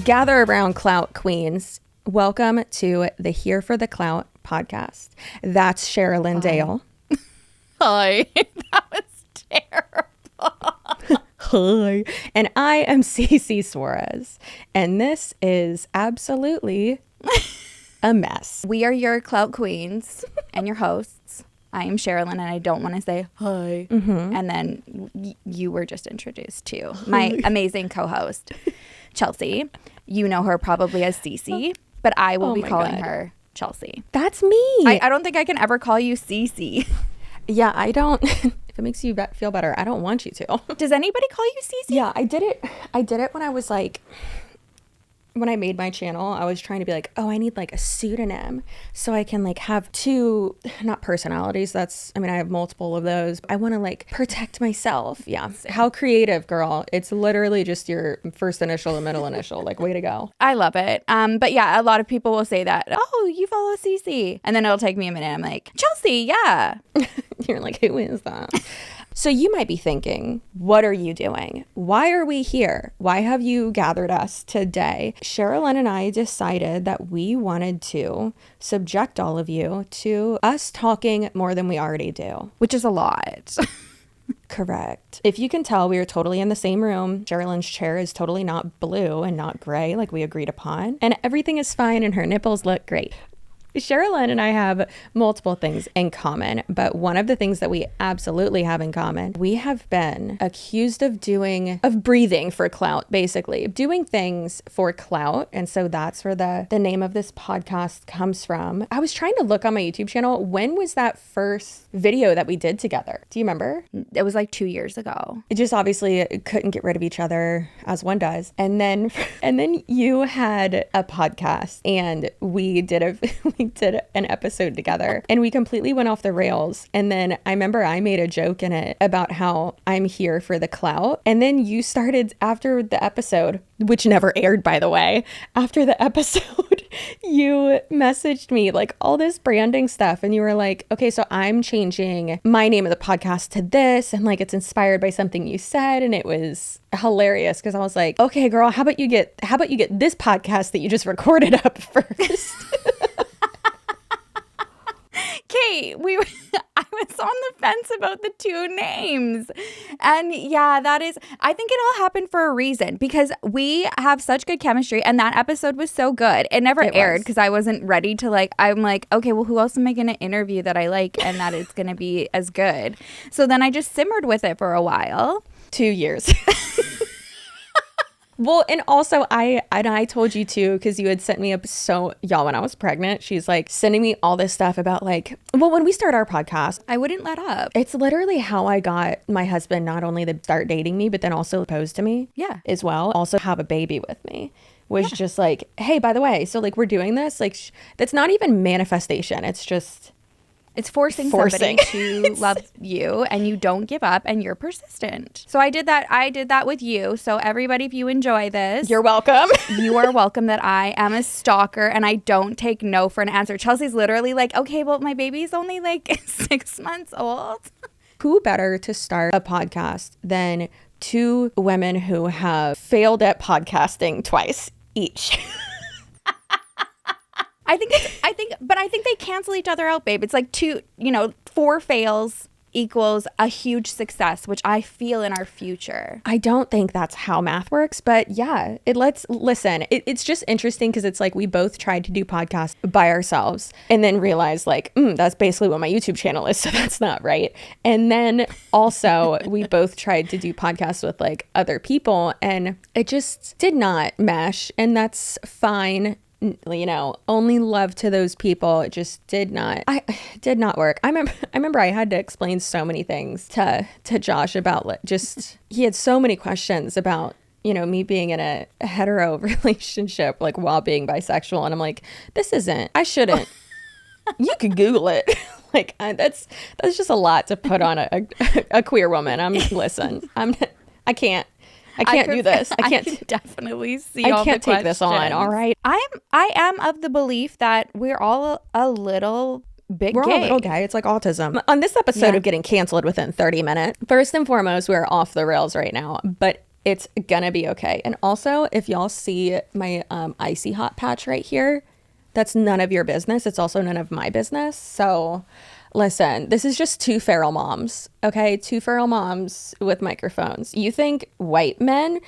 Gather around, Clout Queens. Welcome to the Here for the Clout podcast. That's SHERRILYN Dale. Hi. That was terrible. Hi. And I am Cece Suarez. And this is absolutely a mess. We are your Clout Queens and your hosts. I am SHERRILYN, and I don't want to say hi. And then you were just introduced to my amazing co-host, Chelsea. You know her probably as Cece, but I will be calling her Chelsea. That's me. I don't think I can ever call you Cece. Yeah, I don't. If it makes you feel better, I don't want you to. Does anybody call you Cece? Yeah, I did it when I was like, when I made my channel, I was trying to be like, oh, I need like a pseudonym so I can like have two, not personalities. I have multiple of those. I want to like protect myself. Yeah. How creative, girl. It's literally just your first initial and middle initial. Like, way to go. I love it. But yeah, a lot of people will say that, oh, you follow Cece. And then it'll take me a minute. I'm like, Chelsea, yeah. You're like, who is that? So you might be thinking, what are you doing? Why are we here? Why have you gathered us today? SHERRILYN and I decided that we wanted to subject all of you to us talking more than we already do. Which is a lot. Correct. If you can tell, we are totally in the same room. SHERRILYN's chair is totally not blue and not gray like we agreed upon. And everything is fine and her nipples look great. SHERRILYN and I have multiple things in common, but one of the things that we absolutely have in common, we have been accused of breathing for clout, basically doing things for clout. And so that's where the name of this podcast comes from. I was trying to look on my YouTube channel. When was that first video that we did together? Do you remember? It was like 2 years ago. It just obviously couldn't get rid of each other as one does. And then you had a podcast and we did an episode together and we completely went off the rails. And then I remember I made a joke in it about how I'm here for the clout. And then you started, after the episode, which never aired, by the way, after the episode, you messaged me like all this branding stuff. And you were like, okay, so I'm changing my name of the podcast to this. And like, it's inspired by something you said. And it was hilarious because I was like, okay, girl, how about you get this podcast that you just recorded up first? Kate, I was on the fence about the two names. And yeah, I think it all happened for a reason because we have such good chemistry and that episode was so good. It never aired because I wasn't ready to I'm like, okay, well, who else am I going to interview that I like and that it's going to be as good? So then I just simmered with it for a while. 2 years. Well, and also I told you too, because you had sent me y'all, when I was pregnant, she's like sending me all this stuff about like, well, when we start our podcast, I wouldn't let up. It's literally how I got my husband not only to start dating me, but then also proposed to me as well. Also have a baby with me. Was just like, hey, by the way, so like we're doing this, like that's not even manifestation. It's just... It's forcing somebody to love you and you don't give up and you're persistent. So I did that with you. So everybody, if you enjoy this, you're welcome. You are welcome that I am a stalker and I don't take no for an answer. Chelsea's literally like, okay, well, my baby's only like 6 months old. Who better to start a podcast than two women who have failed at podcasting twice each? I think they cancel each other out, babe. It's like 4 fails equals a huge success, which I feel in our future. I don't think that's how math works, but yeah, it's just interesting because it's like we both tried to do podcasts by ourselves and then realized like, that's basically what my YouTube channel is. So that's not right. And then also we both tried to do podcasts with like other people and it just did not mesh, and that's fine. Only love to those people. It just did not work. I remember I had to explain so many things to Josh about he had so many questions about, me being in a hetero relationship, like while being bisexual. And I'm like, I shouldn't, you could Google it. Like that's just a lot to put on a queer woman. I can't do this. I can't definitely see. I can't take this on. All right. I am of the belief that we're all a little bit We're gay. all a little gay. It's like autism. On this episode of getting canceled within 30 minutes, first and foremost, we're off the rails right now. But It's gonna be okay. And also, if y'all see my icy hot patch right here, that's none of your business. It's also none of my business. So listen, this is just two feral moms, okay? Two feral moms with microphones. You think white men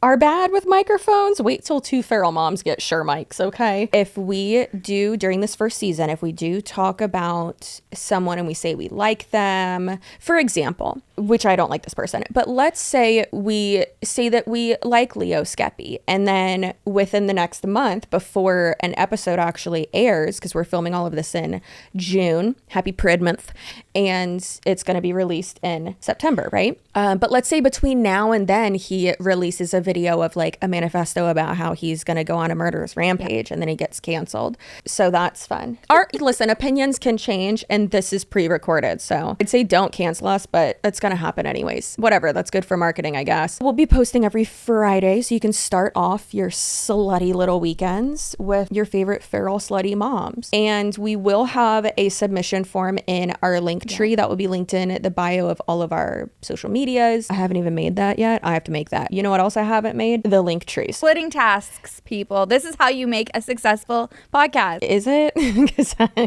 are bad with microphones? Wait till two feral moms get Shure mics, okay? If we do, during this first season, if we do talk about someone and we say we like them, for example, which I don't like this person, but let's say we say that we like Leo Skeppy, and then within the next month, before an episode actually airs, because we're filming all of this in June, happy Pride month, and it's going to be released in September, right? But let's say between now and then he releases a video of like a manifesto about how he's going to go on a murderous rampage, and then he gets canceled. So that's fun. Listen, opinions can change, and this is pre-recorded, so I'd say don't cancel us, but it's going to happen anyways. Whatever, that's good for marketing, I guess. We'll be posting every Friday, so you can start off your slutty little weekends with your favorite feral slutty moms. And we will have a submission form in our link tree that will be linked in the bio of all of our social medias. I haven't even made that yet. I have to make that. You know what else I haven't made? The link tree. Splitting tasks, people. This is how you make a successful podcast. Is it?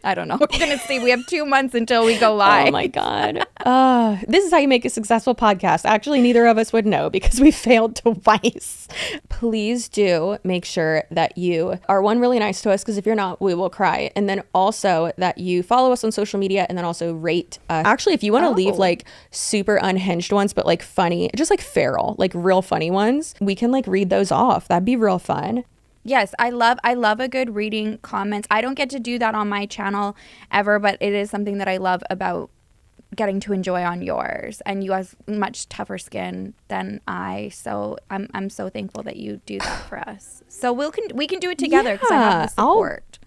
I don't know. We're going to see. We have 2 months until we go live. Oh my God. This is how you make a successful podcast. Actually, neither of us would know because we failed twice. Please do make sure that you are really nice to us, because if you're not, we will cry. And then also that you follow us on social media, and then also rate us. Actually, if you want to leave like super unhinged ones, but like funny, just like feral, like real funny ones, we can like read those off. That'd be real fun. Yes, I love a good reading comments. I don't get to do that on my channel ever, but it is something that I love about getting to enjoy on yours. And you have much tougher skin than I, so I'm so thankful that you do that for us. So we can do it together because I have the support.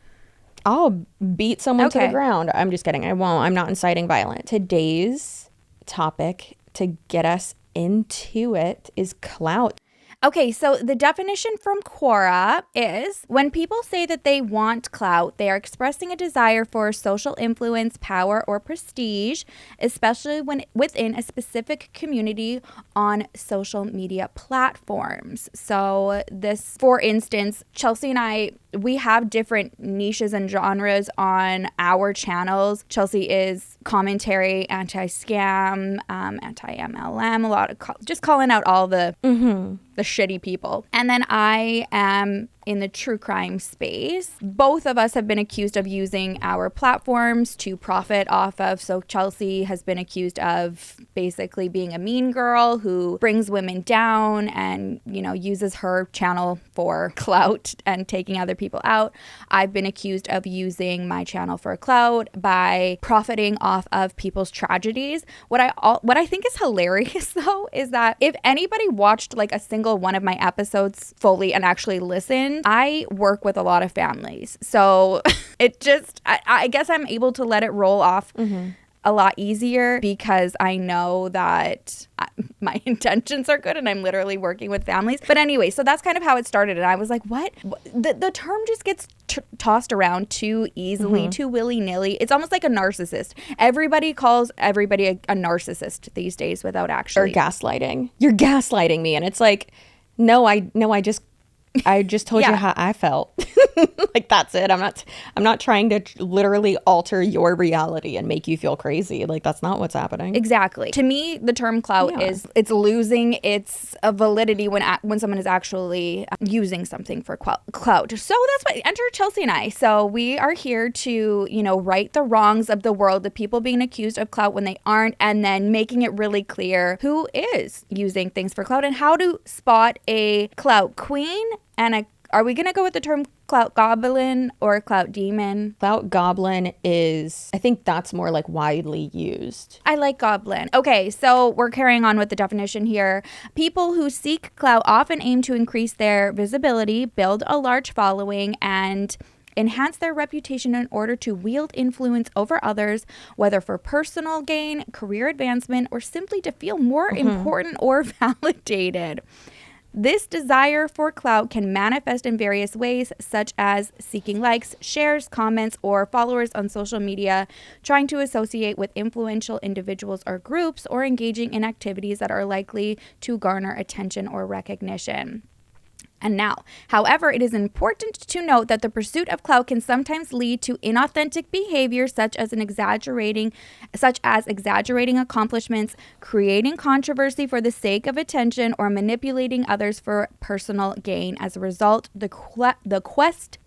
I'll beat someone to the ground. I'm just kidding. I won't. I'm not inciting violence. Today's topic, to get us into it, is clout. Okay, so the definition from Quora is: when people say that they want clout, they are expressing a desire for social influence, power, or prestige, especially when within a specific community on social media platforms. So this, for instance, Chelsea and I, we have different niches and genres on our channels. Chelsea is commentary, anti-scam, anti-MLM, a lot of just calling out all the shitty people. And then I am in the true crime space. Both of us have been accused of using our platforms to profit off of. So Chelsea has been accused of basically being a mean girl who brings women down and, uses her channel for clout and taking other people out. I've been accused of using my channel for clout by profiting off of people's tragedies. What I think is hilarious though is that if anybody watched like a single one of my episodes fully and actually listened, I work with a lot of families. So it just, I guess I'm able to let it roll off a lot easier because I know that my intentions are good and I'm literally working with families. But anyway, so that's kind of how it started. And I was like, what? The term just gets tossed around too easily, too willy-nilly. It's almost like a narcissist. Everybody calls everybody a narcissist these days without actually. Or gaslighting. You're gaslighting me. And it's like, no, I just told you how I felt. Like, that's it. I'm not trying to literally alter your reality and make you feel crazy. Like, that's not what's happening. Exactly. To me, the term clout is, it's losing its validity when someone is actually using something for clout. So that's why enter Chelsea and I. So we are here to, right the wrongs of the world, the people being accused of clout when they aren't, and then making it really clear who is using things for clout and how to spot a clout queen and are we going to go with the term Clout Goblin or Clout Demon? Clout Goblin is, I think that's more like widely used. I like Goblin. Okay, so we're carrying on with the definition here. People who seek clout often aim to increase their visibility, build a large following, and enhance their reputation in order to wield influence over others, whether for personal gain, career advancement, or simply to feel more important or validated. This desire for clout can manifest in various ways, such as seeking likes, shares, comments, or followers on social media, trying to associate with influential individuals or groups, or engaging in activities that are likely to garner attention or recognition. And now, however, it is important to note that the pursuit of clout can sometimes lead to inauthentic behavior such as exaggerating accomplishments, creating controversy for the sake of attention, or manipulating others for personal gain. As a result, the quest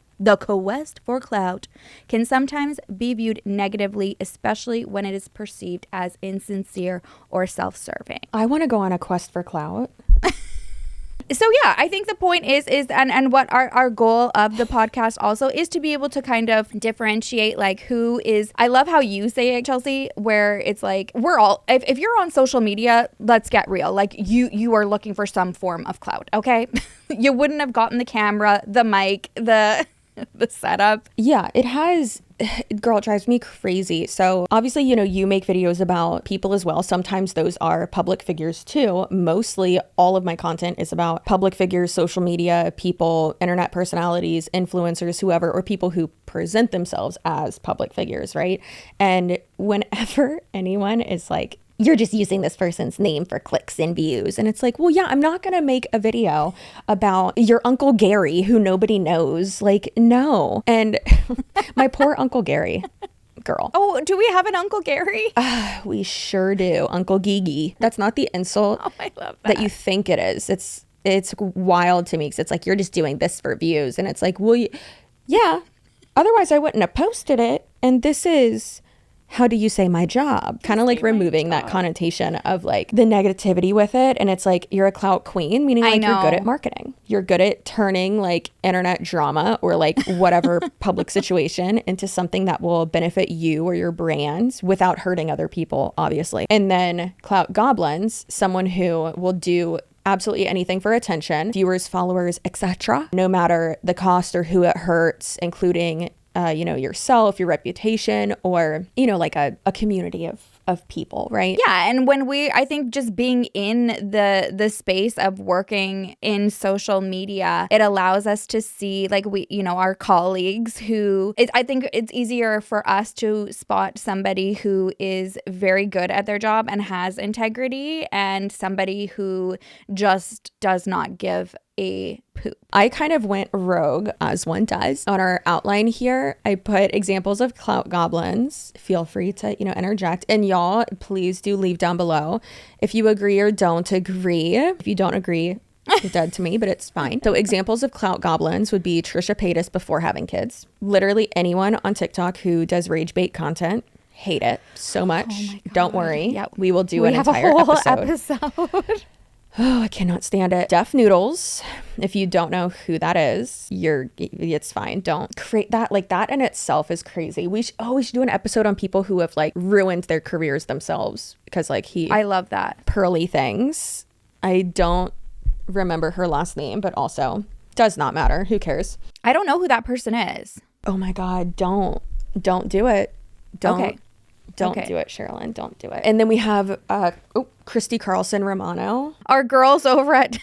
for clout can sometimes be viewed negatively, especially when it is perceived as insincere or self-serving. I want to go on a quest for clout. So yeah, I think the point is and what our goal of the podcast also is to be able to kind of differentiate like who is. I love how you say it, Chelsea, where it's like we're all, if you're on social media, let's get real. Like you are looking for some form of clout, okay? You wouldn't have gotten the camera, the mic, the setup. Yeah, it has. Girl, it drives me crazy. So obviously, you make videos about people as well. Sometimes those are public figures too. Mostly all of my content is about public figures, social media, people, internet personalities, influencers, whoever, or people who present themselves as public figures, right? And whenever anyone is like, you're just using this person's name for clicks and views. And it's like, well, yeah, I'm not going to make a video about your Uncle Gary who nobody knows. Like, no. And my poor Uncle Gary, girl. Oh, do we have an Uncle Gary? We sure do. Uncle Gigi. That's not the insult I love that you think it is. It's wild to me because it's like, you're just doing this for views. And it's like, well, yeah, otherwise I wouldn't have posted it. And this is... how do you say my job? Kind of like removing that connotation of like the negativity with it. And it's like, you're a clout queen, meaning like you're good at marketing. You're good at turning like internet drama or like whatever public situation into something that will benefit you or your brands without hurting other people, obviously. And then Clout Goblins, someone who will do absolutely anything for attention, viewers, followers, etc., no matter the cost or who it hurts, including yourself, your reputation, or, like a community of people, right? Yeah. And when I think just being in the space of working in social media, it allows us to see like our colleagues I think it's easier for us to spot somebody who is very good at their job and has integrity and somebody who just does not give a poop. I kind of went rogue, as one does. On our outline here, I put examples of Clout Goblins. Feel free to, interject. And y'all, please do leave down below if you agree or don't agree. If you don't agree, you're dead to me, but it's fine. So examples of Clout Goblins would be Trisha Paytas before having kids. Literally anyone on TikTok who does rage bait content. Hate it so much. Oh, don't worry. Yep. We will do an entire episode. Oh, I cannot stand it. Deaf Noodles. If you don't know who that is, it's fine. Don't create that. Like that in itself is crazy. We should do an episode on people who have like ruined their careers themselves because like I love that. Pearly Things. I don't remember her last name, but also does not matter. Who cares? I don't know who that person is. Oh my God. Don't do it. Don't do it, SHERRILYN. Don't do it. And then we have Christy Carlson Romano. Our girls over at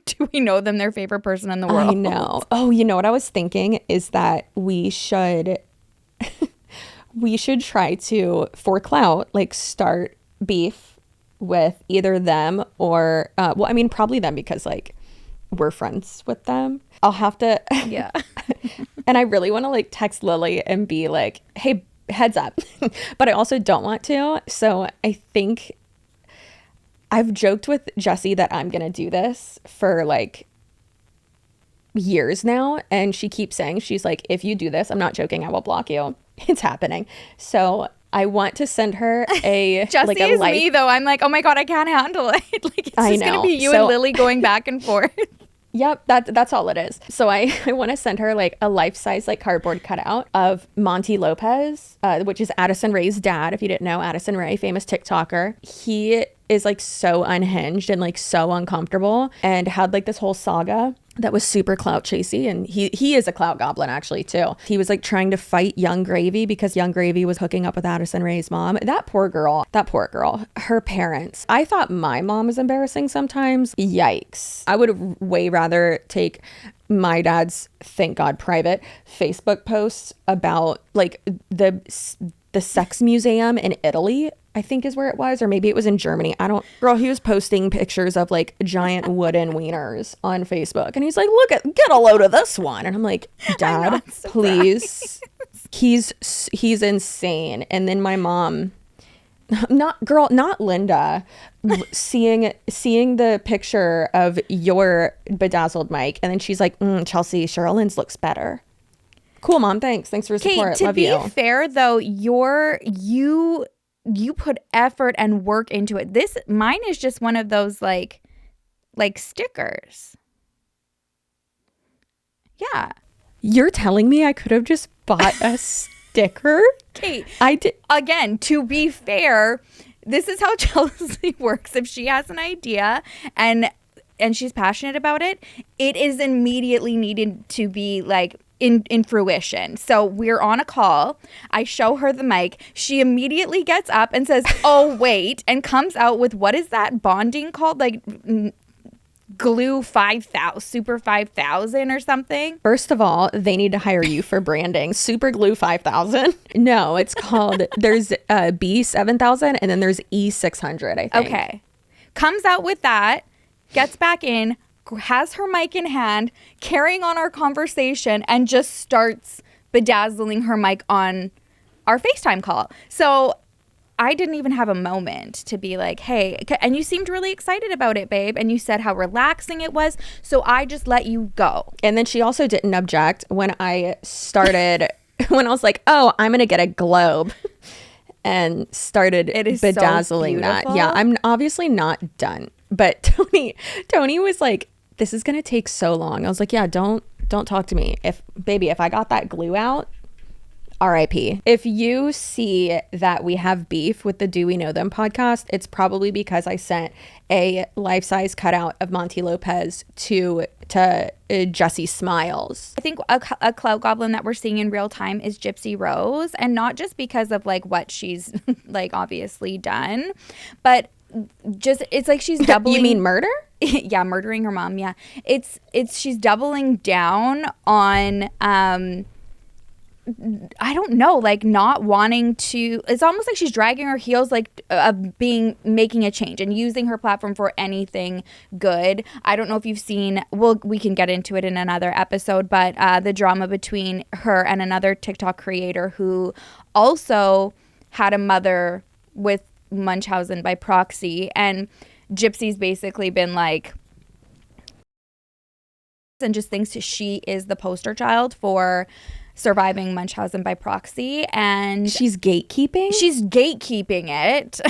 do we know them? Their favorite person in the world. I know. Oh, you know what I was thinking is that we should try to, for clout, like start beef with either them or probably them because like we're friends with them. I'll have to yeah. And I really want to like text Lily and be like, hey, heads up. But I also don't want to. So I think I've joked with Jessie that I'm going to do this for like years now. And she keeps saying, she's like, if you do this, I'm not joking, I will block you. It's happening. So I want to send her a Jessie like a is me though. I'm like, oh my God, I can't handle it. Like it's just going to be you and Lily going back and forth. Yep, that's all it is. So I want to send her like a life-size like cardboard cutout of Monty Lopez, which is Addison Rae's dad. If you didn't know, Addison Rae, famous TikToker. He is like so unhinged and like so uncomfortable and had like this whole saga that was super clout chasey, and he is a clout goblin actually too. He was like trying to fight Young Gravy because Young Gravy was hooking up with Addison Rae's mom. That poor girl, her parents. I thought my mom was embarrassing sometimes. Yikes. I would way rather take my dad's, thank God, private Facebook posts about like the sex museum in Italy, I think is where it was, or maybe it was in Germany. He was posting pictures of like giant wooden wieners on Facebook, and he's like, get a load of this one. And I'm like, Dad, please. He's insane. And then my mom, not Linda, seeing the picture of your bedazzled mic, and then she's like, Chelsea, SHERRILYN's looks better. Cool, Mom. Thanks for your support. Love you. To be fair, though, you put effort and work into it. Mine is just one of those like stickers. Yeah. You're telling me I could have just bought a sticker? Kate, I did. Again, to be fair, this is how Chelsea works. If she has an idea and she's passionate about it, it is immediately needed to be like in fruition. So we're on a call. I show her the mic. She immediately gets up and says, oh, wait, and comes out with, what is that bonding called? Like glue 5,000, super 5,000 or something. First of all, they need to hire you for branding. Super glue 5,000. No, it's called, there's B7000 and then there's E600, I think. Okay. Comes out with that, gets back in, has her mic in hand, carrying on our conversation, and just starts bedazzling her mic on our FaceTime call. So I didn't even have a moment to be like, hey, and you seemed really excited about it, babe. And you said how relaxing it was. So I just let you go. And then she also didn't object when I started, when I was like, oh, I'm going to get a globe and started bedazzling so that. Yeah, I'm obviously not done. But Tony was like, this is going to take so long. I was like, yeah, don't talk to me. If I got that glue out, RIP. If you see that we have beef with the Do We Know Them podcast, it's probably because I sent a life-size cutout of Monty Lopez to Jessie Smiles. I think a clout goblin that we're seeing in real time is Gypsy Rose, and not just because of like what she's like obviously done, but just it's like she's doubling. You mean murder? Yeah, murdering her mom. Yeah, it's she's doubling down on I don't know, like not wanting to. It's almost like she's dragging her heels, like making a change and using her platform for anything good. I don't know if you've seen. Well, we can get into it in another episode, but the drama between her and another TikTok creator who also had a mother with Munchausen by proxy, and Gypsy's basically been like, and just thinks she is the poster child for surviving Munchausen by proxy, and she's gatekeeping it.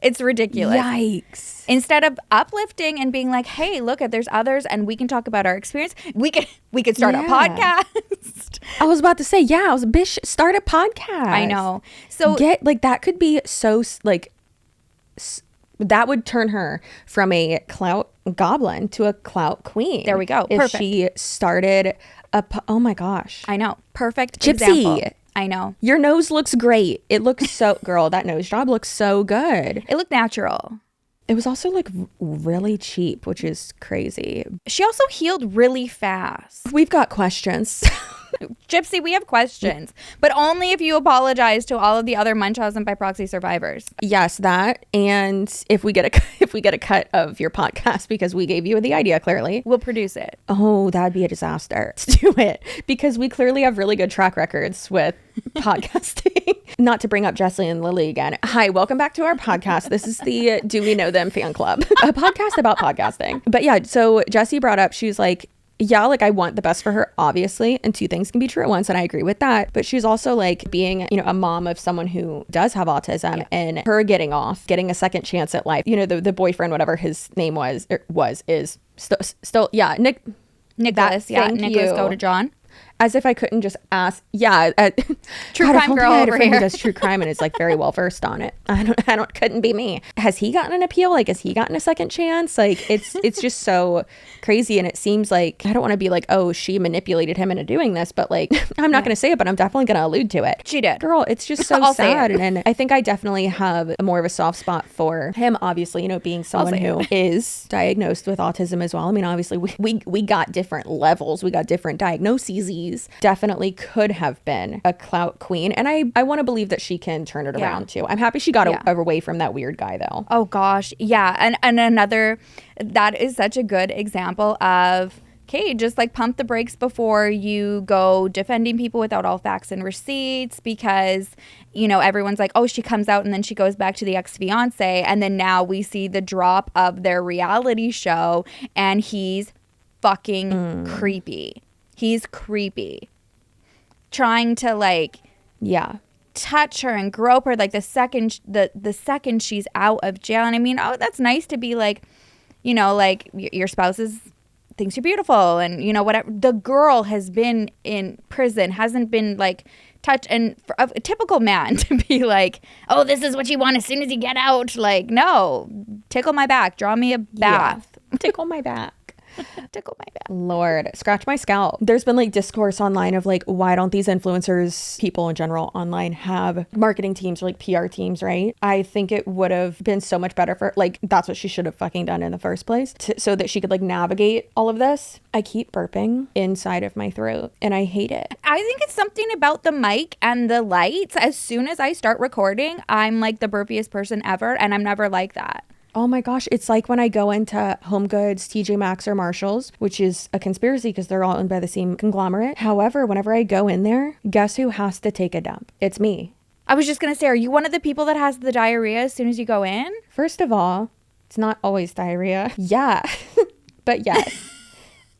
It's ridiculous. Yikes. Instead of uplifting and being like, hey, look, there's others and we can talk about our experience, we could start a podcast. I was about to say, bitch, start a podcast. I know. So that could be so like that would turn her from a clout goblin to a clout queen. There we go. If Perfect. she started oh my gosh. I know. Perfect Gypsy. Example. I know. Your nose looks great. It looks so, girl, that nose job looks so good. It looked natural. It was also like really cheap, which is crazy. She also healed really fast. We've got questions. Gypsy, we have questions, but only if you apologize to all of the other Munchausen by proxy survivors. Yes, that, and if we get a cut of your podcast because we gave you the idea, clearly we'll produce it. Oh, that'd be a disaster. Let's do it, because we clearly have really good track records with podcasting. Not to bring up Jessie and Lily again. Hi, welcome back to our podcast. This is the Do We Know Them fan club, a podcast about podcasting. But yeah, so Jessie brought up, she was like, yeah, like I want the best for her, obviously, and two things can be true at once, and I agree with that. But she's also like being, a mom of someone who does have autism, and her getting a second chance at life. The boyfriend, whatever his name is still, yeah, Nicholas, Nicholas go to John. as if I couldn't just ask. Yeah. True God, crime girl over who here. does true crime and is like very well versed on it. Couldn't be me. Has he gotten an appeal? Like, has he gotten a second chance? Like, it's just so crazy. And it seems like, I don't want to be like, oh, she manipulated him into doing this, but like, I'm not going to say it, but I'm definitely going to allude to it. She did. Girl, it's just so sad. And I think I definitely have more of a soft spot for him, obviously, you know, being someone who is diagnosed with autism as well. I mean, obviously, we got different levels. We got different diagnoses. Definitely could have been a clout queen. And I want to believe that she can turn it around too. I'm happy she got away from that weird guy though. Oh gosh. Yeah. And another, that is such a good example of, okay, just like pump the brakes before you go defending people without all facts and receipts, because, you know, everyone's like, oh, she comes out and then she goes back to the ex-fiance. And then now we see the drop of their reality show and he's fucking creepy. He's creepy. Trying to like, touch her and grope her like the second she's out of jail. And I mean, oh, that's nice to be like, you know, like your spouse thinks you're beautiful and, you know, whatever. The girl has been in prison, hasn't been like touched, and for a typical man to be like, oh, this is what you want as soon as you get out. Like, no, tickle my back, draw me a bath. Tickle my back. Tickle my back. Lord, scratch my scalp. There's been like discourse online of like, why don't these influencers, people in general online, have marketing teams or like PR teams, right? I think it would have been so much better for, like, that's what she should have fucking done in the first place, so that she could like navigate all of this. I keep burping inside of my throat and I hate it. I think it's something about the mic and the lights. As soon as I start recording, I'm like the burpiest person ever, and I'm never like that. Oh my gosh, it's like when I go into Home Goods, TJ Maxx, or Marshalls, which is a conspiracy because they're all owned by the same conglomerate. However, whenever I go in there, guess who has to take a dump? It's me. I was just going to say, are you one of the people that has the diarrhea as soon as you go in? First of all, it's not always diarrhea. Yeah, but yes.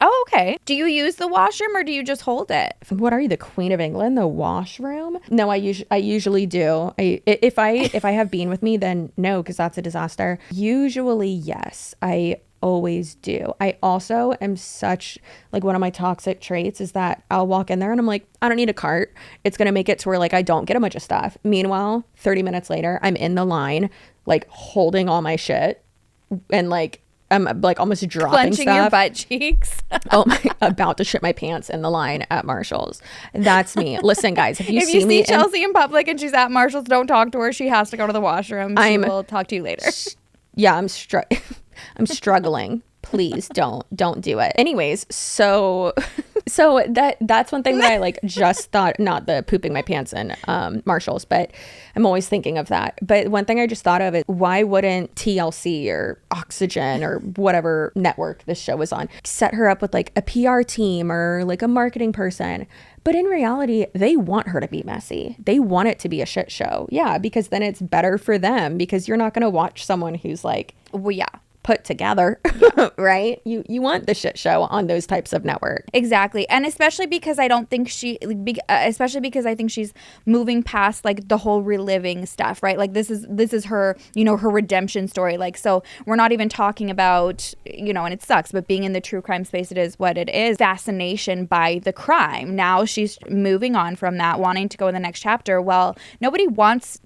Oh, okay. Do you use the washroom or do you just hold it? What are you, the Queen of England? The washroom? No, I usually do. If I have Bean with me, then no, because that's a disaster. Usually, yes, I always do. I also am such, like, one of my toxic traits is that I'll walk in there and I'm like, I don't need a cart. It's gonna make it to where like I don't get a bunch of stuff. Meanwhile, 30 minutes later, I'm in the line, like holding all my shit and like I'm like almost dropping clenching stuff. Your butt cheeks. Oh my, about to shit my pants in the line at Marshall's. That's me. Listen, guys, if you see Chelsea in public and she's at Marshall's, don't talk to her. She has to go to the washroom. She will talk to you later. Yeah, I'm struggling. Please don't do it. Anyways, so that's one thing that I like just thought, not the pooping my pants in Marshalls, but I'm always thinking of that. But one thing I just thought of is, why wouldn't TLC or Oxygen or whatever network this show was on set her up with like a PR team or like a marketing person? But in reality, they want her to be messy. They want it to be a shit show. Yeah, because then it's better for them, because you're not going to watch someone who's like, well, yeah, put together, right? You want the shit show on those types of network. Exactly. And especially because I don't think especially because I think she's moving past like the whole reliving stuff, right? Like this is her, you know, her redemption story. Like, so we're not even talking about, you know, and it sucks, but being in the true crime space, it is what it is. Fascination by the crime. Now she's moving on from that, wanting to go in the next chapter. Well, nobody wants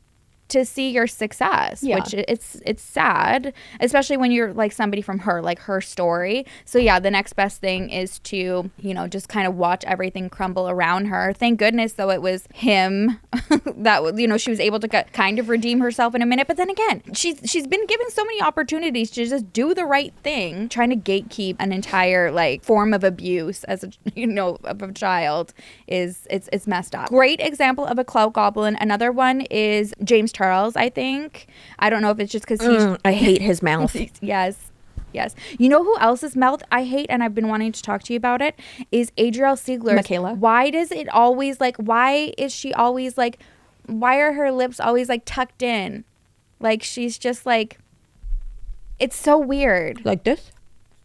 to see your success, which it's sad, especially when you're like somebody from her story. So yeah, the next best thing is to, you know, just kind of watch everything crumble around her. Thank goodness though it was him that, you know, she was able to kind of redeem herself in a minute. But then again, she's been given so many opportunities to just do the right thing. Trying to gatekeep an entire like form of abuse as a, you know, of a child it's messed up. Great example of a clout goblin. Another one is James Charles, I think. I don't know if it's just because he's... I hate his mouth. Yes. You know who else's mouth I hate, and I've been wanting to talk to you about it, is Adrielle Seegler's. Michaela. Why does it always like... Why is she always like... Why are her lips always like tucked in? Like she's just like... It's so weird. Like this?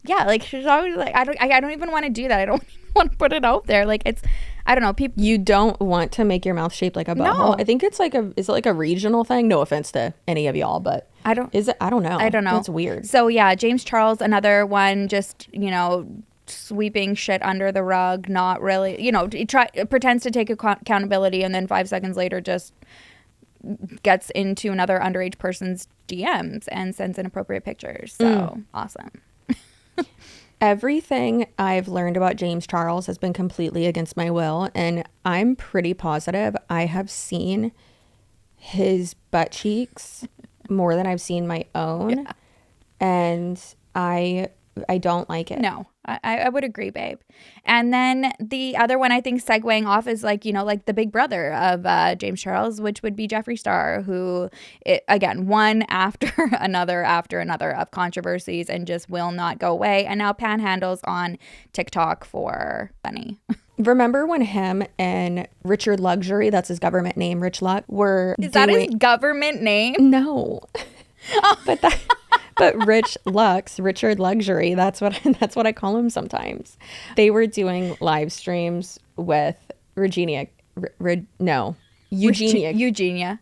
Yeah, like she's always like... I don't even want to do that. I don't even want to put it out there. Like it's... I don't know. People, you don't want to make your mouth shaped like a butthole. No. I think it's like is it like a regional thing? No offense to any of y'all, but is it? I don't know. I don't know. It's weird. So yeah, James Charles, another one, just, you know, sweeping shit under the rug, not really, you know, pretends to take accountability, and then 5 seconds later just gets into another underage person's DMs and sends inappropriate pictures. So awesome. Everything I've learned about James Charles has been completely against my will, and I'm pretty positive I have seen his butt cheeks more than I've seen my own. Yeah. And I don't like it. No, I would agree, babe. And then the other one, I think, segueing off is like, you know, like the big brother of James Charles, which would be Jeffree Star, who, again, one after another of controversies and just will not go away. And now panhandles on TikTok for money. Remember when him and Richard Luxury, that's his government name, Rich Luck, were that his government name? No. But Richard Luxury, that's what I call him sometimes. They were doing live streams with Eugenia.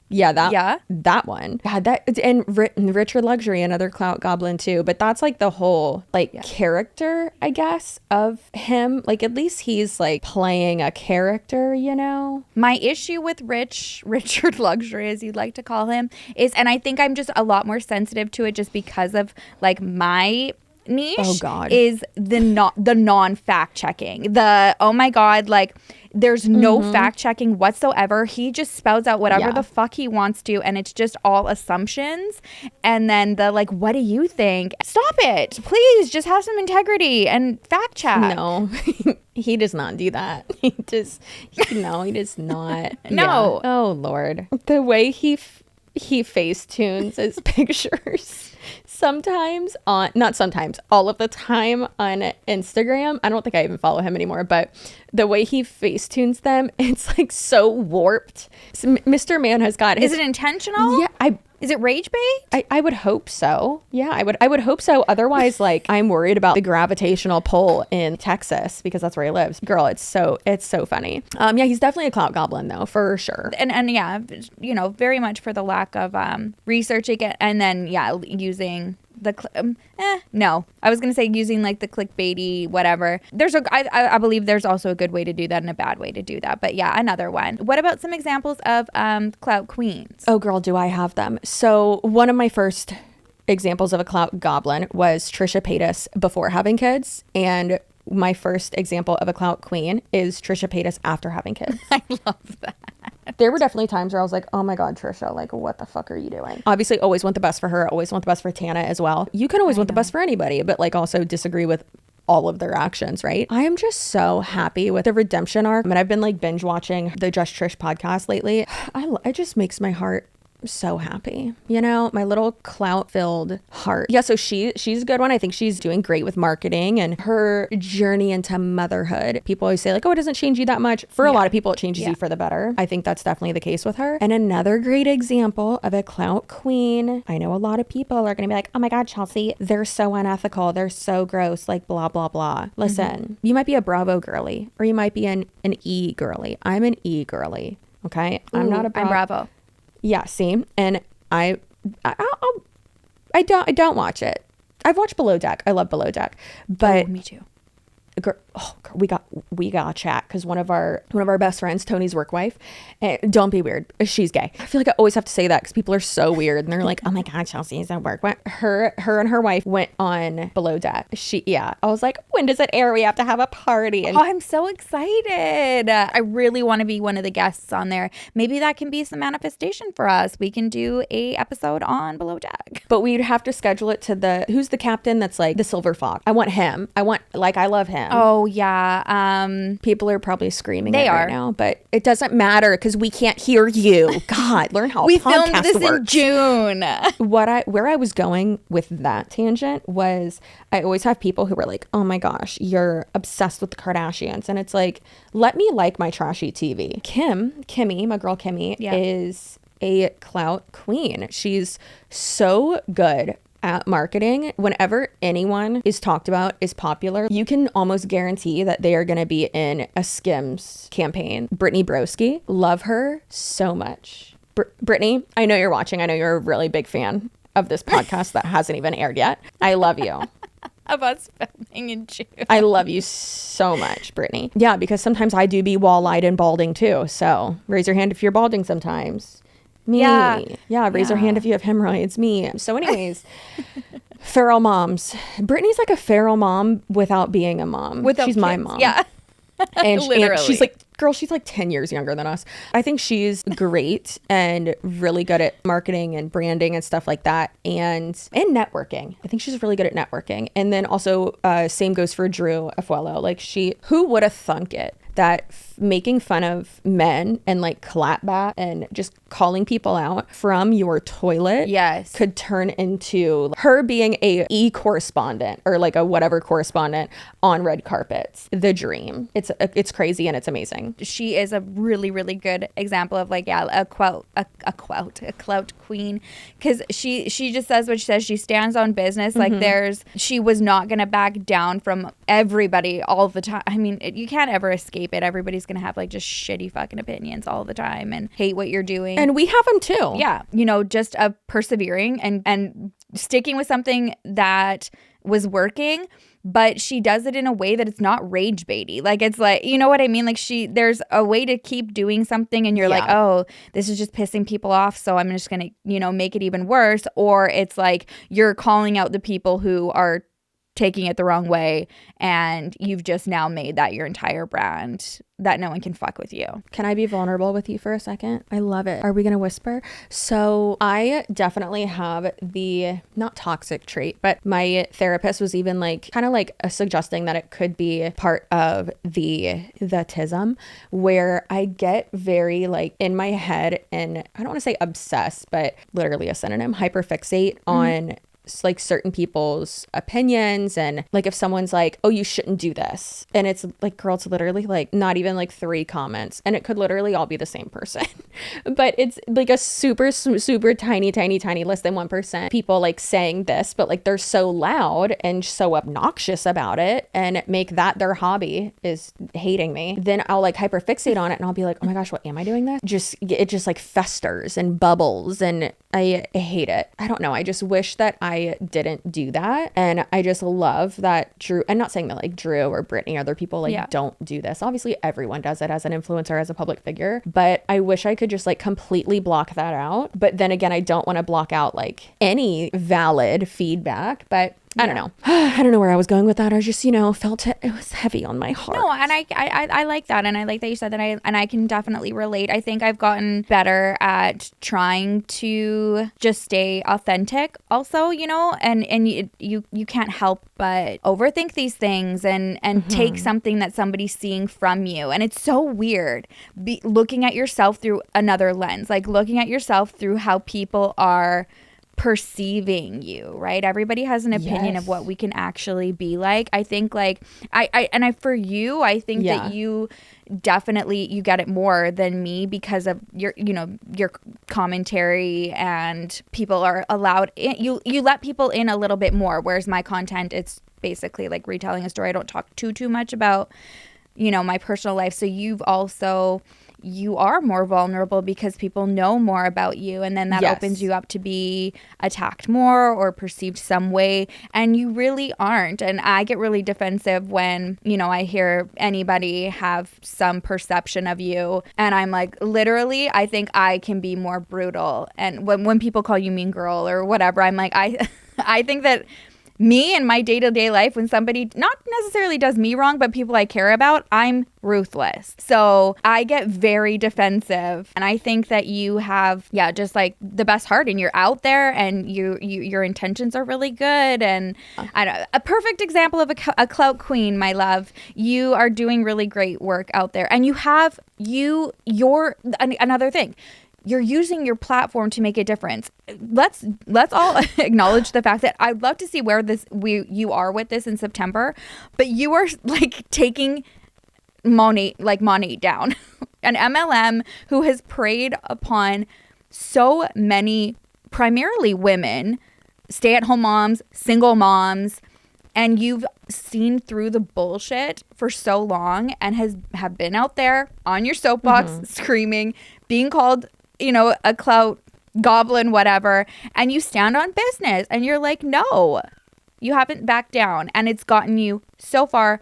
Yeah, that one. Yeah, and Richard Luxury, another Clout Goblin too. But that's like the whole character, I guess, of him. Like at least he's like playing a character, you know. My issue with Richard Luxury, as you'd like to call him, is, and I think I'm just a lot more sensitive to it just because of like my niche, is the non-fact checking. Oh my God, like there's no fact checking whatsoever. He just spouts out whatever the fuck he wants to, and it's just all assumptions. And then the like, what do you think? Stop it, please. Just have some integrity and fact check. No, he does not do that. He does not. No. Yeah. Oh Lord, the way he face tunes his pictures all of the time on Instagram. I don't think I even follow him anymore, but the way he face tunes them, it's like so warped. So Mr. Man has got Is it intentional? Yeah, is it rage bait? I would hope so. Yeah, I would hope so. Otherwise, like I'm worried about the gravitational pull in Texas because that's where he lives. Girl, it's so funny. Yeah, he's definitely a Clout Goblin though, for sure. And yeah, you know, very much for the lack of researching it, and then using no, I was gonna say using like the clickbaity whatever. I believe there's also a good way to do that and a bad way to do that. But yeah, another one. What about some examples of clout queens? Oh girl, do I have them. So one of my first examples of a Clout Goblin was Trisha Paytas before having kids, and my first example of a Clout Queen is Trisha Paytas after having kids. I love that. There were definitely times where I was like, oh my God, Trisha, like, what the fuck are you doing? Obviously, always want the best for her. Always want the best for Tana as well. You can always want the best for anybody, but like also disagree with all of their actions, right? I am just so happy with the redemption arc. I mean, I've been like binge watching the Just Trish podcast lately. It just makes my heart so happy, you know, my little clout filled heart. Yeah, so she's a good one. I think she's doing great with marketing and her journey into motherhood. People always say like, oh, it doesn't change you that much. For a lot of people, it changes you for the better. I think that's definitely the case with her. And another great example of a clout queen, I know a lot of people are gonna be like, oh my God, Chelsea, they're so unethical, they're so gross, like blah blah blah. Listen, you might be a Bravo girly or you might be an E girly. I'm an E girly. Okay, I'm not a I'm Bravo. Yeah, see, and I don't watch it. I've watched Below Deck. I love Below Deck, but me too. We got a chat because one of our best friends, Tony's work wife, don't be weird, she's gay. I feel like I always have to say that because people are so weird and they're like, oh my God, Chelsea's at work. Her and her wife went on Below Deck. I was like, when does it air? We have to have a party. And I'm so excited. I really want to be one of the guests on there. Maybe that can be some manifestation for us. We can do a episode on Below Deck, but we'd have to schedule it to who's the captain that's like the Silver Fox. I want him. I love him. Oh yeah. People are probably screaming right now, but it doesn't matter because we can't hear you. God, learn how we a podcast filmed this works. in June. Where I was going with that tangent was I always have people who are like, oh my gosh, you're obsessed with the Kardashians. And it's like, let me like my trashy TV. Kimmy, my girl Kimmy, is a clout queen. She's so good at marketing. Whenever anyone is talked about, is popular, you can almost guarantee that they are going to be in a Skims campaign. Brittany Broski, love her so much. Brittany, I know you're watching. I know you're a really big fan of this podcast that hasn't even aired yet. I love you. of us filming in June. I love you so much, Brittany. Yeah, because sometimes I do be wall-eyed and balding too. So raise your hand if you're balding sometimes. Me. Yeah, raise your hand if you have hemorrhoids. Me. So anyways, feral moms. Brittany's like a feral mom without being a mom. She's kids. my mom. Yeah. And Literally. she's like, girl, she's like 10 years younger than us. I think she's great and really good at marketing and branding and stuff like that. And networking. I think she's really good at networking. And then also same goes for Drew Afuelo. Like who would have thunk it that making fun of men and like clapback and just calling people out from your toilet could turn into her being a correspondent or like a whatever correspondent on red carpets. The dream. It's crazy and it's amazing. She is a really, really good example of like, a clout queen, because she just says what she says. She stands on business. Like she was not gonna back down from everybody all the time. I mean, you can't ever escape it. Everybody's gonna have like just shitty fucking opinions all the time and hate what you're doing, and we have them too. Yeah, just persevering and sticking with something that was working, but she does it in a way that it's not rage baity. Like, it's like, you know what I mean? Like, there's a way to keep doing something and you're like, oh, this is just pissing people off, so I'm just gonna make it even worse. Or it's like you're calling out the people who are taking it the wrong way, and you've just now made that your entire brand, that no one can fuck with you. Can I be vulnerable with you for a second? I love it. Are we gonna whisper? So I definitely have the not toxic trait, but my therapist was even like kind of like suggesting that it could be part of the tism, where I get very like in my head, and I don't want to say obsessed, but literally a synonym, hyperfixate on like certain people's opinions. And like if someone's like, oh, you shouldn't do this, and it's like, girl, it's literally like not even like 3 comments, and it could literally all be the same person. But it's like a super tiny less than 1% people like saying this, but like they're so loud and so obnoxious about it and make that their hobby is hating me. Then I'll like hyperfixate on it and I'll be like, oh my gosh, what am I doing this? It just like festers and bubbles, and I hate it. I don't know. I just wish that I didn't do that. And I just love that Drew, and not saying that like Drew or Brittany, other people like don't do this. Obviously everyone does it as an influencer, as a public figure, but I wish I could just like completely block that out. But then again, I don't want to block out like any valid feedback, but I don't know. I don't know where I was going with that. I just, felt it was heavy on my heart. No, and I like that. And I like that you said that. And I can definitely relate. I think I've gotten better at trying to just stay authentic also, and you can't help but overthink these things and take something that somebody's seeing from you. And it's so weird looking at yourself through another lens, like looking at yourself through how people are perceiving you, right? Everybody has an opinion of what we can actually be like. I think like I for you, I think that you definitely, you get it more than me because of your commentary, and people are allowed in, you let people in a little bit more, whereas my content, it's basically like retelling a story. I don't talk too much about my personal life. So you are more vulnerable because people know more about you, and then that opens you up to be attacked more or perceived some way, and you really aren't. And I get really defensive when I hear anybody have some perception of you, and I'm like, literally, I think I can be more brutal. And when people call you mean girl or whatever, I'm like, I think that me in my day-to-day life, when somebody not necessarily does me wrong, but people I care about, I'm ruthless. So I get very defensive. And I think that you have, just like the best heart, and you're out there, and your intentions are really good. And I don't, a perfect example of a clout queen, my love. You are doing really great work out there. And another thing. You're using your platform to make a difference. Let's all acknowledge the fact that I'd love to see where you are with this in September, but you are like taking Monat down, an MLM who has preyed upon so many, primarily women, stay-at-home moms, single moms, and you've seen through the bullshit for so long and have been out there on your soapbox screaming, being called a clout goblin, whatever, and you stand on business, and you're like, no, You haven't backed down, and it's gotten you so far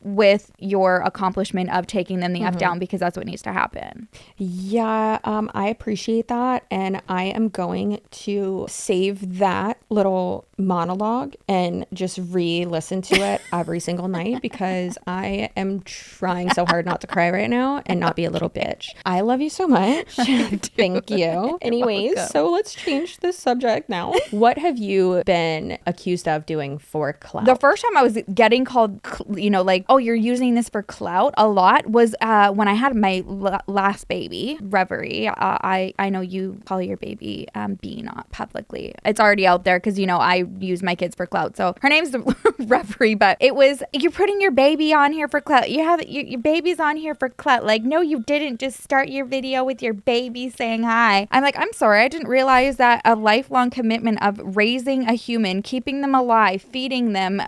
with your accomplishment of taking them the F down, because that's what needs to happen. Yeah, I appreciate that. And I am going to save that little monologue and just re-listen to it every single night, because I am trying so hard not to cry right now and not be a little bitch. I love you so much. Thank you. Anyways, so let's change the subject now. What have you been accused of doing for clout? The first time I was getting called, like, oh, you're using this for clout a lot, was when I had my last baby, Reverie. I know you call your baby B, not publicly. It's already out there because, I use my kids for clout. So her name's Reverie, but it was, you're putting your baby on here for clout. You have your baby's on here for clout. Like, no, you didn't just start your video with your baby saying hi. I'm like, I'm sorry. I didn't realize that a lifelong commitment of raising a human, keeping them alive, feeding them,